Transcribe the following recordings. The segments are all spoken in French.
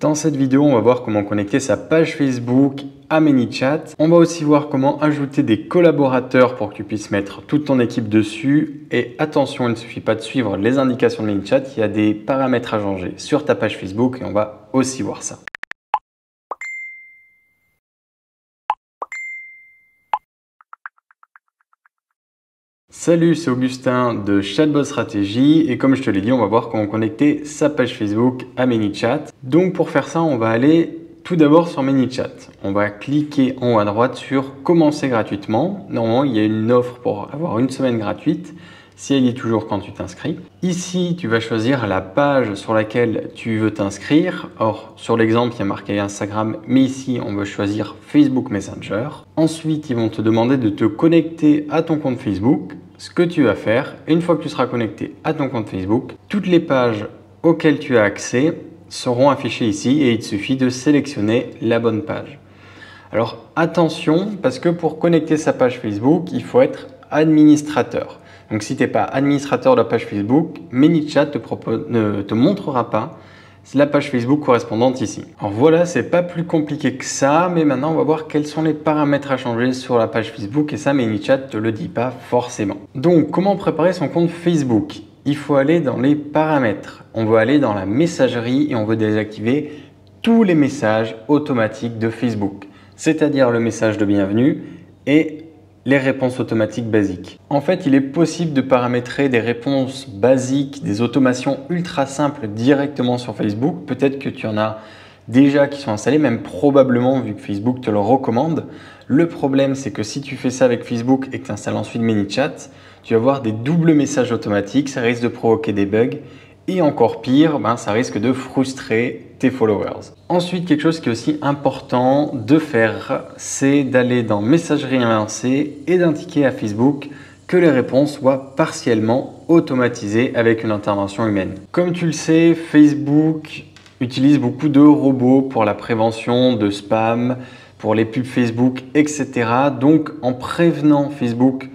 Dans cette vidéo, on va voir comment connecter sa page Facebook à ManyChat. On va aussi voir comment ajouter des collaborateurs pour que tu puisses mettre toute ton équipe dessus. Et attention, il ne suffit pas de suivre les indications de ManyChat, il y a des paramètres à changer sur ta page Facebook et on va aussi voir ça. Salut, c'est Augustin de Chatbot Stratégie et comme je te l'ai dit, on va voir comment connecter sa page Facebook à ManyChat. Donc pour faire ça, on va aller tout d'abord sur ManyChat. On va cliquer en haut à droite sur Commencer gratuitement. Normalement, il y a une offre pour avoir une semaine gratuite si elle y est toujours quand tu t'inscris. Ici, tu vas choisir la page sur laquelle tu veux t'inscrire. Or, sur l'exemple, il y a marqué Instagram, mais ici, on veut choisir Facebook Messenger. Ensuite, ils vont te demander de te connecter à ton compte Facebook. Ce que tu vas faire, une fois que tu seras connecté à ton compte Facebook, toutes les pages auxquelles tu as accès seront affichées ici et il te suffit de sélectionner la bonne page. Alors attention, parce que pour connecter sa page Facebook, il faut être administrateur. Donc si tu n'es pas administrateur de la page Facebook, ManyChat ne te montrera pas la page Facebook correspondante ici. Alors voilà, c'est pas plus compliqué que ça, mais maintenant on va voir quels sont les paramètres à changer sur la page Facebook et ça ManyChat te le dit pas forcément. Donc comment préparer son compte Facebook? Il faut aller dans les paramètres, on veut aller dans la messagerie et on veut désactiver tous les messages automatiques de Facebook, c'est-à-dire le message de bienvenue et les réponses automatiques basiques. En fait, il est possible de paramétrer des réponses basiques, des automations ultra simples directement sur Facebook. Peut-être que tu en as déjà qui sont installés, même probablement vu que Facebook te le recommande. Le problème, c'est que si tu fais ça avec Facebook et que tu installes ensuite ManyChat, tu vas avoir des doubles messages automatiques, ça risque de provoquer des bugs. Et encore pire, ça risque de frustrer tes followers. Ensuite, quelque chose qui est aussi important de faire, c'est d'aller dans Messagerie avancée et d'indiquer à Facebook que les réponses soient partiellement automatisées avec une intervention humaine. Comme tu le sais, Facebook utilise beaucoup de robots pour la prévention de spam, pour les pubs Facebook, etc. Donc, en prévenant Facebook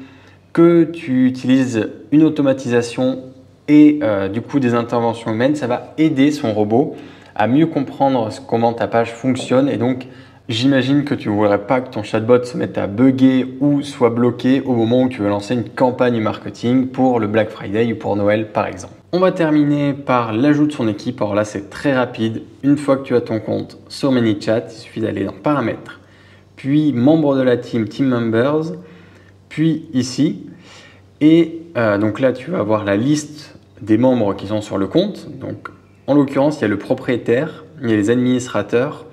que tu utilises une automatisation et du coup des interventions humaines, ça va aider son robot à mieux comprendre comment ta page fonctionne et donc j'imagine que tu ne voudrais pas que ton chatbot se mette à bugger ou soit bloqué au moment où tu veux lancer une campagne marketing pour le Black Friday ou pour Noël par exemple. On va terminer par l'ajout de son équipe. Alors là c'est très rapide, une fois que tu as ton compte sur ManyChat, il suffit d'aller dans Paramètres, puis Membres de la team, Team Members, puis ici et donc là tu vas avoir la liste des membres qui sont sur le compte. Donc, en l'occurrence, il y a le propriétaire, il y a les administrateurs.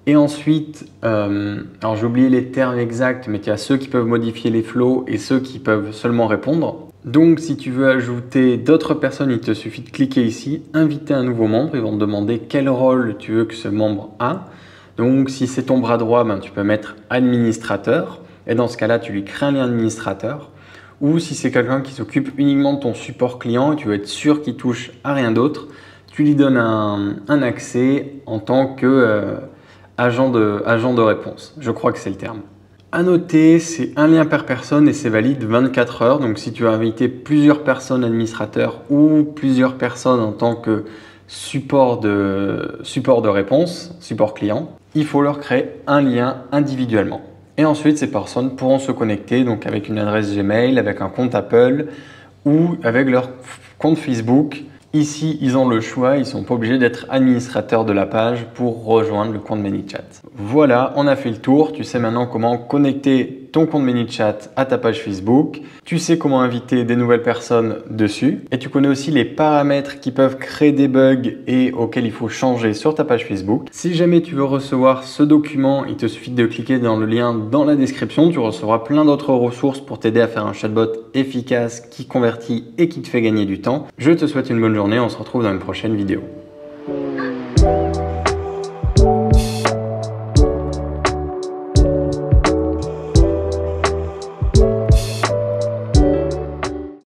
Et ensuite, alors j'ai oublié les termes exacts, mais il y a ceux qui peuvent modifier les flows et ceux qui peuvent seulement répondre. Donc, si tu veux ajouter d'autres personnes, il te suffit de cliquer ici, inviter un nouveau membre. Ils vont te demander quel rôle tu veux que ce membre a. Donc, si c'est ton bras droit, tu peux mettre administrateur. Et dans ce cas-là, tu lui crées un lien administrateur. Ou si c'est quelqu'un qui s'occupe uniquement de ton support client et tu veux être sûr qu'il touche à rien d'autre, tu lui donnes un accès en tant que agent de réponse. Je crois que c'est le terme. À noter, c'est un lien par personne et c'est valide 24 heures. Donc si tu veux inviter plusieurs personnes administrateurs ou plusieurs personnes en tant que support de réponse, support client, il faut leur créer un lien individuellement. Et ensuite, ces personnes pourront se connecter donc avec une adresse Gmail, avec un compte Apple ou avec leur compte Facebook. Ici, ils ont le choix, ils ne sont pas obligés d'être administrateurs de la page pour rejoindre le compte ManyChat. Voilà, on a fait le tour. Tu sais maintenant comment connecter ton compte ManyChat à ta page Facebook. Tu sais comment inviter des nouvelles personnes dessus. Et tu connais aussi les paramètres qui peuvent créer des bugs et auxquels il faut changer sur ta page Facebook. Si jamais tu veux recevoir ce document, il te suffit de cliquer dans le lien dans la description. Tu recevras plein d'autres ressources pour t'aider à faire un chatbot efficace qui convertit et qui te fait gagner du temps. Je te souhaite une bonne journée. On se retrouve dans une prochaine vidéo.